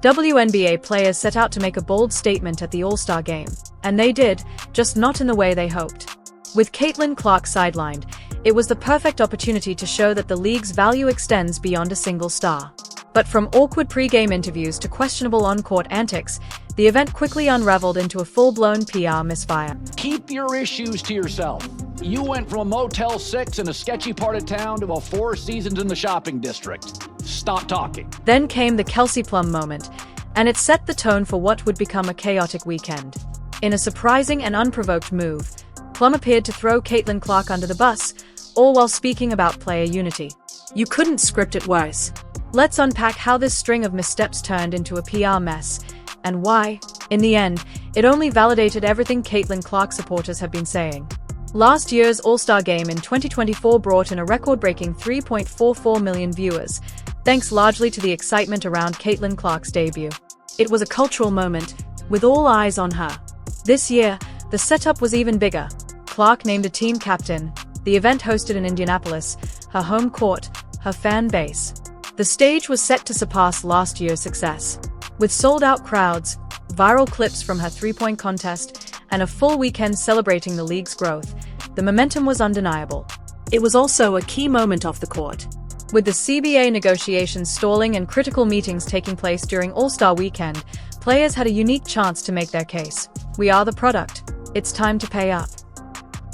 WNBA players set out to make a bold statement at the All-Star game, and they did, just not in the way they hoped. With Caitlin Clark sidelined, it was the perfect opportunity to show that the league's value extends beyond a single star. But from awkward pre-game interviews to questionable on-court antics, the event quickly unraveled into a full-blown PR misfire. Keep your issues to yourself. You went from a Motel 6 in a sketchy part of town to a Four Seasons in the shopping district. Stop talking. Then came the Kelsey Plum moment, and it set the tone for what would become a chaotic weekend. In a surprising and unprovoked move, Plum appeared to throw Caitlin Clark under the bus, all while speaking about player unity. You couldn't script it worse. Let's unpack how this string of missteps turned into a PR mess, and why, in the end, it only validated everything Caitlin Clark supporters have been saying. Last year's All-Star Game in 2024 brought in a record-breaking 3.44 million viewers, thanks largely to the excitement around Caitlin Clark's debut. It was a cultural moment, with all eyes on her. This year, the setup was even bigger. Clark named a team captain, the event hosted in Indianapolis, her home court, her fan base. The stage was set to surpass last year's success. With sold-out crowds, viral clips from her three-point contest, and a full weekend celebrating the league's growth, the momentum was undeniable. It was also a key moment off the court. With the CBA negotiations stalling and critical meetings taking place during All-Star Weekend, players had a unique chance to make their case. We are the product. It's time to pay up.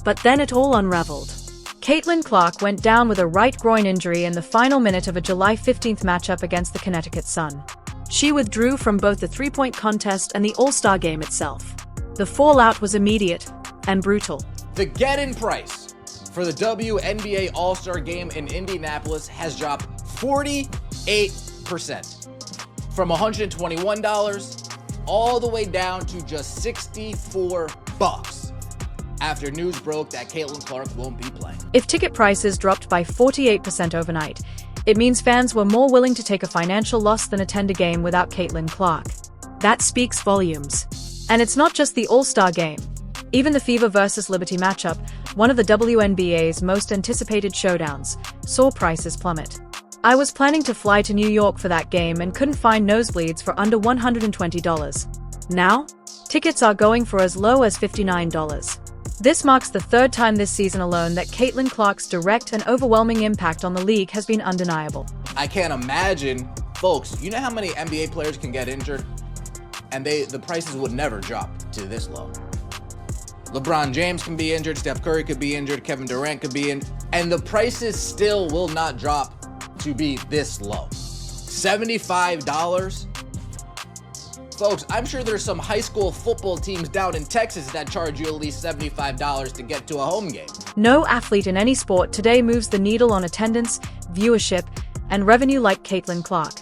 But then it all unraveled. Caitlin Clark went down with a right groin injury in the final minute of a July 15th matchup against the Connecticut Sun. She withdrew from both the three-point contest and the All-Star Game itself. The fallout was immediate and brutal. The get-in price for the WNBA All-Star Game in Indianapolis has dropped 48%. From $121 all the way down to just $64 after news broke that Caitlin Clark won't be playing. If ticket prices dropped by 48% overnight, it means fans were more willing to take a financial loss than attend a game without Caitlin Clark. That speaks volumes. And it's not just the All-Star Game. Even the Fever vs. Liberty matchup, one of the WNBA's most anticipated showdowns, saw prices plummet. I was planning to fly to New York for that game and couldn't find nosebleeds for under $120. Now, tickets are going for as low as $59. This marks the third time this season alone that Caitlin Clark's direct and overwhelming impact on the league has been undeniable. I can't imagine, folks, you know how many NBA players can get injured? And the prices would never drop to this low. LeBron James can be injured, Steph Curry could be injured, Kevin Durant could be in, and the prices still will not drop to be this low. $75? Folks, I'm sure there's some high school football teams down in Texas that charge you at least $75 to get to a home game. No athlete in any sport today moves the needle on attendance, viewership, and revenue like Caitlin Clark.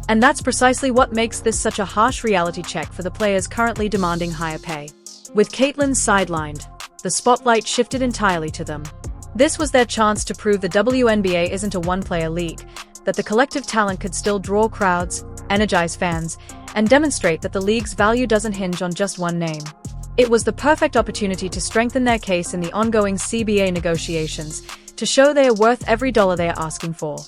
And that's precisely what makes this such a harsh reality check for the players currently demanding higher pay. With Caitlin sidelined, the spotlight shifted entirely to them. This was their chance to prove the WNBA isn't a one-player league, that the collective talent could still draw crowds, energize fans, and demonstrate that the league's value doesn't hinge on just one name. It was the perfect opportunity to strengthen their case in the ongoing CBA negotiations, to show they are worth every dollar they are asking for.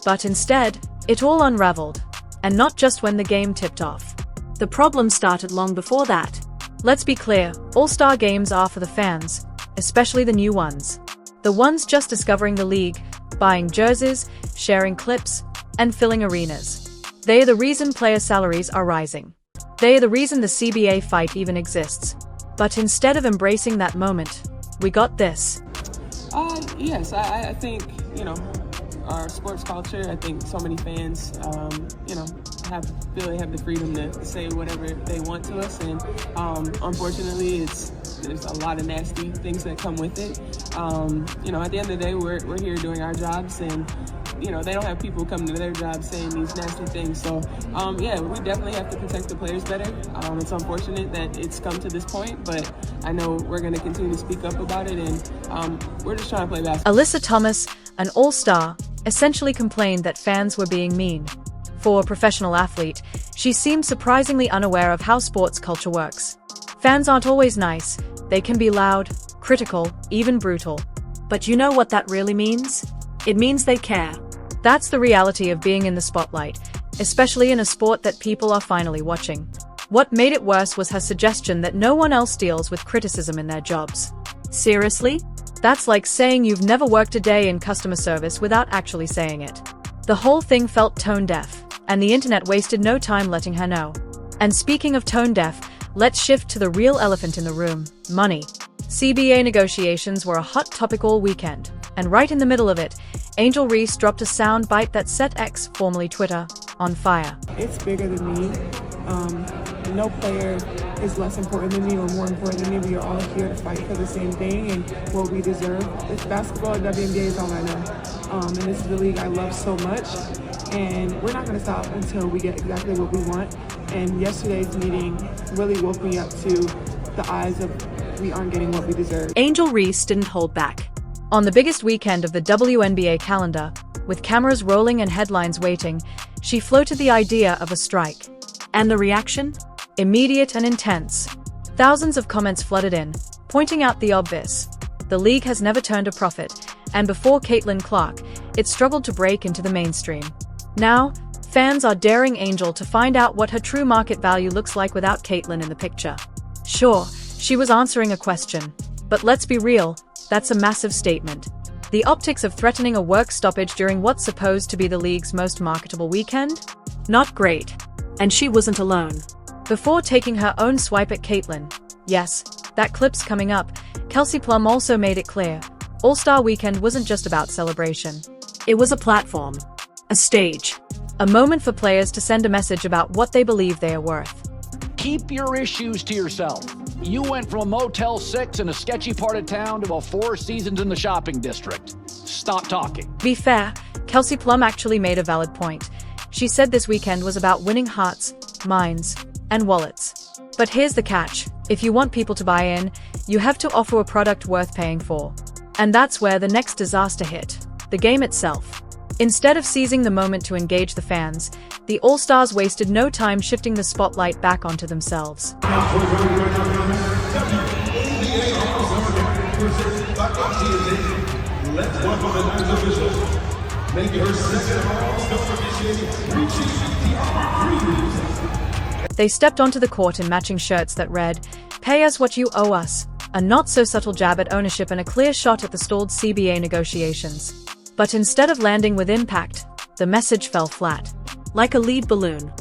But instead, it all unraveled. And not just when the game tipped off. The problem started long before that. Let's be clear, All-Star games are for the fans, especially the new ones. The ones just discovering the league, buying jerseys, sharing clips, and filling arenas. They are the reason player salaries are rising. They are the reason the CBA fight even exists. But instead of embracing that moment, we got this. Yes, I think, our sports culture, I think so many fans, feel they have the freedom to say whatever they want to us, and unfortunately, there's a lot of nasty things that come with it. At the end of the day, we're here doing our jobs, and they don't have people coming to their jobs saying these nasty things. So, we definitely have to protect the players better. It's unfortunate that it's come to this point, but I know we're going to continue to speak up about it, and we're just trying to play basketball. Alyssa Thomas, an all-star, essentially complained that fans were being mean. For a professional athlete, she seemed surprisingly unaware of how sports culture works. Fans aren't always nice. They can be loud, critical, even brutal. But you know what that really means? It means they care. That's the reality of being in the spotlight, especially in a sport that people are finally watching. What made it worse was her suggestion that no one else deals with criticism in their jobs. Seriously? That's like saying you've never worked a day in customer service without actually saying it. The whole thing felt tone deaf, and the internet wasted no time letting her know. And speaking of tone deaf, let's shift to the real elephant in the room: money. CBA negotiations were a hot topic all weekend, and right in the middle of it, Angel Reese dropped a sound bite that set X, formerly Twitter, on fire. It's bigger than me. No player is less important than me or more important than me. We are all here to fight for the same thing and what we deserve. It's basketball and Wnba is all I know. And this is the league I love so much. And we're not going to stop until we get exactly what we want. And yesterday's meeting really woke me up to the eyes of we aren't getting what we deserve. Angel Reese didn't hold back. On the biggest weekend of the WNBA calendar, with cameras rolling and headlines waiting, she floated the idea of a strike. And the reaction? Immediate and intense. Thousands of comments flooded in, pointing out the obvious. The league has never turned a profit, and before Caitlin Clark, it struggled to break into the mainstream. Now, fans are daring Angel to find out what her true market value looks like without Caitlin in the picture. Sure, she was answering a question, but let's be real, that's a massive statement. The optics of threatening a work stoppage during what's supposed to be the league's most marketable weekend? Not great. And she wasn't alone. Before taking her own swipe at Caitlin, yes, that clip's coming up, Kelsey Plum also made it clear, All-Star Weekend wasn't just about celebration. It was a platform, a stage, a moment for players to send a message about what they believe they are worth. Keep your issues to yourself. You went from a Motel 6 in a sketchy part of town to a 4 seasons in the shopping district. Stop talking. To be fair, Kelsey Plum actually made a valid point. She said this weekend was about winning hearts, minds, and wallets. But here's the catch: if you want people to buy in, you have to offer a product worth paying for. And that's where the next disaster hit: the game itself. Instead of seizing the moment to engage the fans, the All-Stars wasted no time shifting the spotlight back onto themselves. They stepped onto the court in matching shirts that read, "Pay us what you owe us," a not-so-subtle jab at ownership and a clear shot at the stalled CBA negotiations. But instead of landing with impact, the message fell flat, like a lead balloon.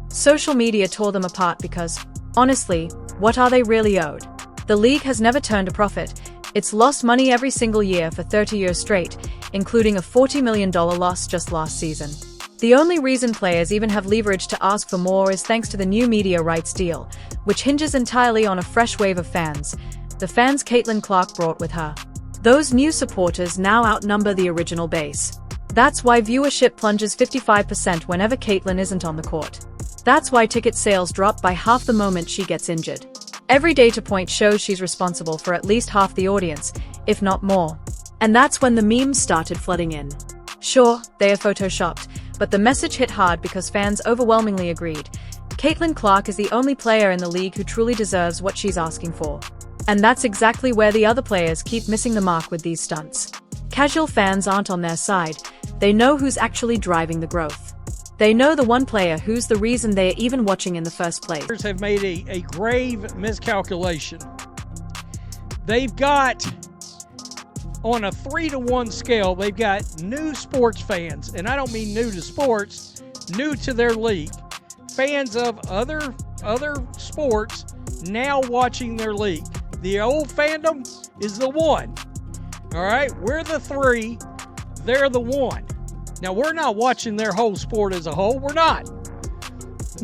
Social media tore them apart because, honestly, what are they really owed? The league has never turned a profit. It's lost money every single year for 30 years straight, including a $40 million loss just last season. The only reason players even have leverage to ask for more is thanks to the new media rights deal, which hinges entirely on a fresh wave of fans, the fans Caitlin Clark brought with her. Those new supporters now outnumber the original base. That's why viewership plunges 55% whenever Caitlin isn't on the court. That's why ticket sales drop by half the moment she gets injured. Every data point shows she's responsible for at least half the audience, if not more. And that's when the memes started flooding in. Sure, they are photoshopped, but the message hit hard because fans overwhelmingly agreed. Caitlin Clark is the only player in the league who truly deserves what she's asking for. And that's exactly where the other players keep missing the mark with these stunts. Casual fans aren't on their side. They know who's actually driving the growth. They know the one player who's the reason they are even watching in the first place. Have made a grave miscalculation. They've got, on a 3-to-1 scale, they've got new sports fans, and I don't mean new to sports, new to their league. Fans of other sports now watching their league. The old fandom is the 1. All right, we're the 3, they're the 1. Now, we're not watching their whole sport as a whole. We're not.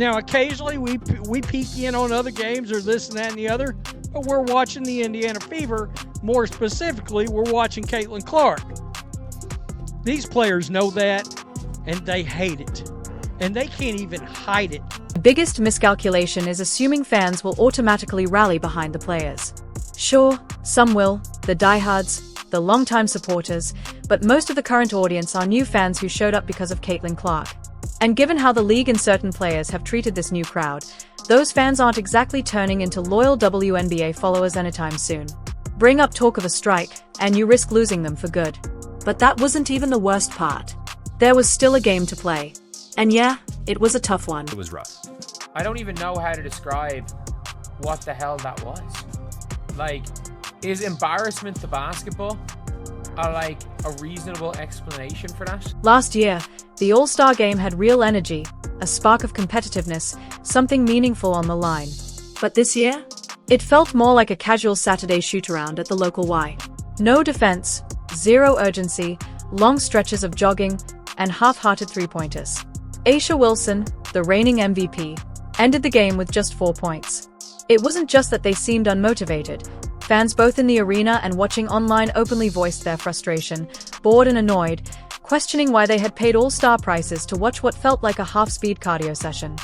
Now, occasionally we peek in on other games or this and that and the other, but we're watching the Indiana Fever. More specifically, we're watching Caitlin Clark. These players know that, and they hate it. And they can't even hide it. The biggest miscalculation is assuming fans will automatically rally behind the players. Sure, some will, the diehards, the longtime supporters, but most of the current audience are new fans who showed up because of Caitlin Clark. And given how the league and certain players have treated this new crowd, those fans aren't exactly turning into loyal WNBA followers anytime soon. Bring up talk of a strike, and you risk losing them for good. But that wasn't even the worst part. There was still a game to play. And yeah, it was a tough one. It was rough. I don't even know how to describe what the hell that was. Like, is embarrassment to basketball a reasonable explanation for that? Last year, the All-Star game had real energy, a spark of competitiveness, something meaningful on the line. But this year, it felt more like a casual Saturday shoot-around at the local Y. No defense, zero urgency, long stretches of jogging, and half-hearted three-pointers. A'ja Wilson, the reigning MVP, ended the game with just 4 points. It wasn't just that they seemed unmotivated. Fans both in the arena and watching online openly voiced their frustration, bored and annoyed, questioning why they had paid all-star prices to watch what felt like a half-speed cardio session.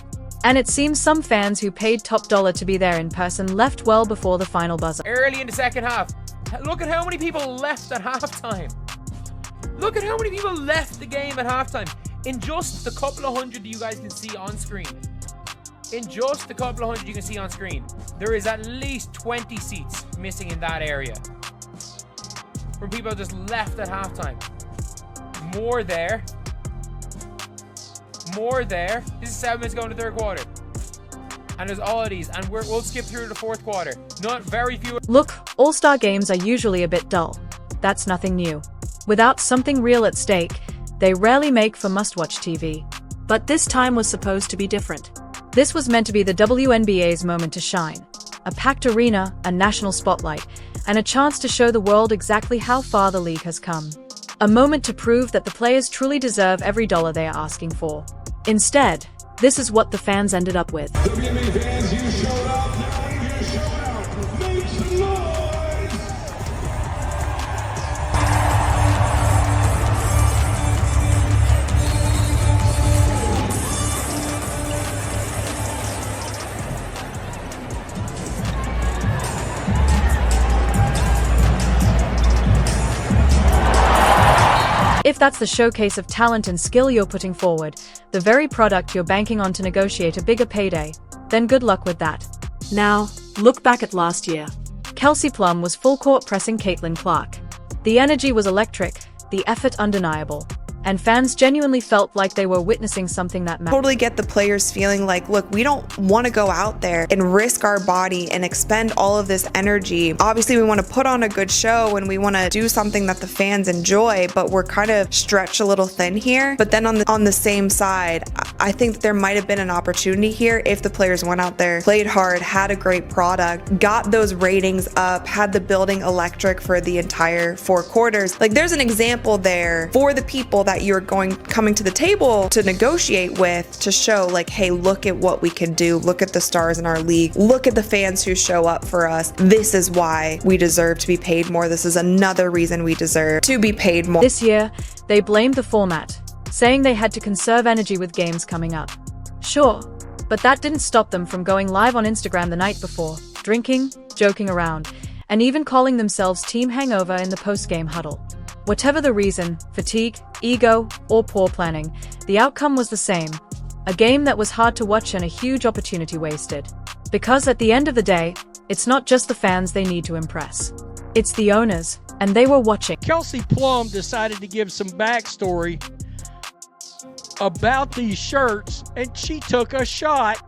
And it seems some fans who paid top dollar to be there in person left well before the final buzzer. Early in the second half, look at how many people left at halftime. Look at how many people left the game at halftime. In just the couple of hundred that you guys can see on screen. In just the couple of hundred you can see on screen, there is at least 20 seats missing in that area. From people just left at halftime. More there. More there. This is 7 minutes going to third quarter. And there's all of these, and we'll skip through the fourth quarter. Not very few. Look, all-star games are usually a bit dull. That's nothing new. Without something real at stake, they rarely make for must-watch TV. But this time was supposed to be different. This was meant to be the WNBA's moment to shine. A packed arena, a national spotlight, and a chance to show the world exactly how far the league has come. A moment to prove that the players truly deserve every dollar they are asking for. Instead, this is what the fans ended up with. WNBA fans, you showed up. You showed out. Make some noise. If that's the showcase of talent and skill you're putting forward, the very product you're banking on to negotiate a bigger payday, then good luck with that. Now, look back at last year. Kelsey Plum was full court pressing Caitlin Clark. The energy was electric, the effort undeniable, and fans genuinely felt like they were witnessing something that mattered. Totally get the players feeling like, look, we don't want to go out there and risk our body and expend all of this energy. Obviously, we want to put on a good show and we want to do something that the fans enjoy, but we're kind of stretched a little thin here. But then on the same side, I think that there might have been an opportunity here if the players went out there, played hard, had a great product, got those ratings up, had the building electric for the entire 4 quarters. Like, there's an example there for the people that you're coming to the table to negotiate with, to show like, hey, look at what we can do. Look at the stars in our league. Look at the fans who show up for us. This is why we deserve to be paid more. This is another reason we deserve to be paid more. This year, they blamed the format, saying they had to conserve energy with games coming up. Sure, but that didn't stop them from going live on Instagram the night before, drinking, joking around, and even calling themselves Team Hangover in the post-game huddle. Whatever the reason, fatigue, ego, or poor planning, the outcome was the same. A game that was hard to watch and a huge opportunity wasted. Because at the end of the day, it's not just the fans they need to impress. It's the owners, and they were watching. Kelsey Plum decided to give some backstory about these shirts, and she took a shot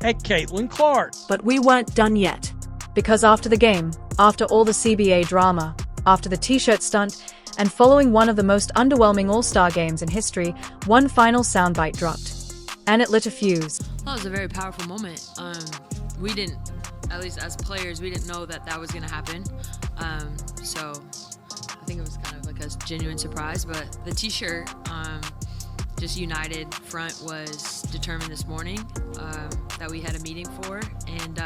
at Caitlin Clark. But we weren't done yet. Because after the game, after all the CBA drama, after the t-shirt stunt, and following one of the most underwhelming All-Star games in history, one final soundbite dropped. And it lit a fuse. That was a very powerful moment. We didn't, at least as players, we didn't know that was going to happen. So I think it was kind of like a genuine surprise, but the t-shirt, just united front was determined this morning that we had a meeting for, and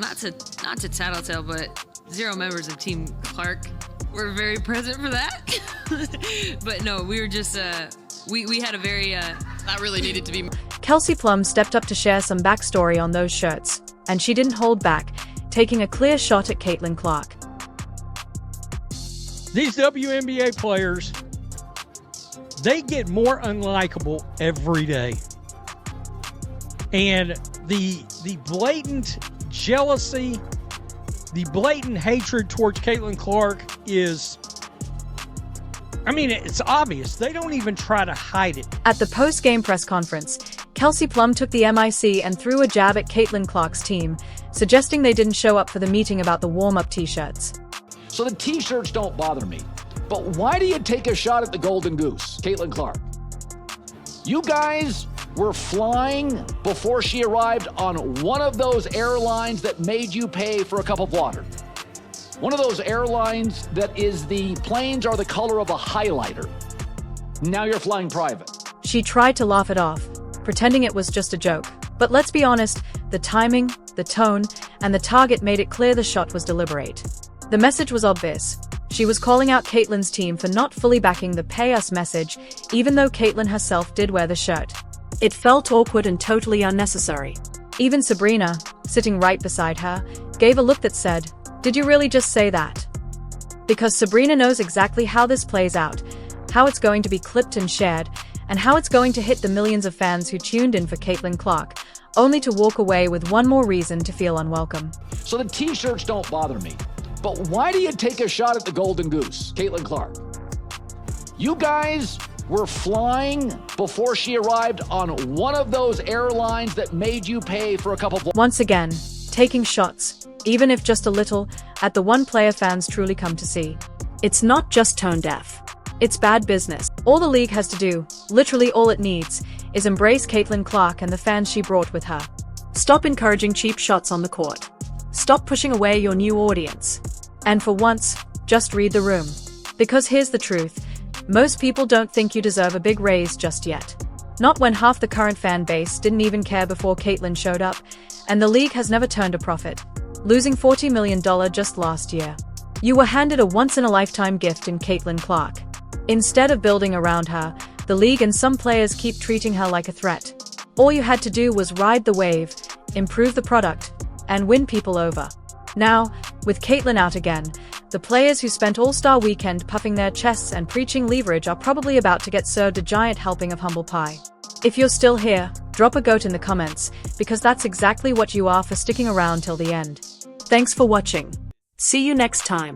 not to tattletale, but 0 members of Team Clark were very present for that. But no, we were just we had a very that really needed to be. Kelsey Plum stepped up to share some backstory on those shirts, and she didn't hold back, taking a clear shot at Caitlin Clark. These WNBA players, they get more unlikable every day. And the blatant jealousy, the blatant hatred towards Caitlin Clark is, it's obvious. They don't even try to hide it. At the post-game press conference, Kelsey Plum took the mic and threw a jab at Caitlin Clark's team, suggesting they didn't show up for the meeting about the warm-up t-shirts. So the t-shirts don't bother me. But why do you take a shot at the Golden Goose, Caitlin Clark? You guys were flying before she arrived on one of those airlines that made you pay for a cup of water. One of those airlines that is the planes are the color of a highlighter. Now you're flying private. She tried to laugh it off, pretending it was just a joke. But let's be honest, the timing, the tone, and the target made it clear the shot was deliberate. The message was obvious. She was calling out Caitlin's team for not fully backing the pay us message, even though Caitlin herself did wear the shirt. It felt awkward and totally unnecessary. Even Sabrina, sitting right beside her, gave a look that said, "Did you really just say that?" Because Sabrina knows exactly how this plays out, how it's going to be clipped and shared, and how it's going to hit the millions of fans who tuned in for Caitlin Clark, only to walk away with one more reason to feel unwelcome. So the t-shirts don't bother me. But why do you take a shot at the Golden Goose, Caitlin Clark? You guys were flying before she arrived on one of those airlines that made you pay for a cup of water. Once again, taking shots, even if just a little, at the one player fans truly come to see. It's not just tone deaf. It's bad business. All the league has to do, literally all it needs, is embrace Caitlin Clark and the fans she brought with her. Stop encouraging cheap shots on the court. Stop pushing away your new audience. And for once, just read the room. Because here's the truth. Most people don't think you deserve a big raise just yet. Not when half the current fan base didn't even care before Caitlin showed up, and the league has never turned a profit, losing $40 million just last year. You were handed a once-in-a-lifetime gift in Caitlin Clark. Instead of building around her, the league and some players keep treating her like a threat. All you had to do was ride the wave, improve the product, and win people over. Now, with Caitlin out again, the players who spent All-Star Weekend puffing their chests and preaching leverage are probably about to get served a giant helping of humble pie. If you're still here, drop a goat in the comments, because that's exactly what you are for sticking around till the end. Thanks for watching. See you next time.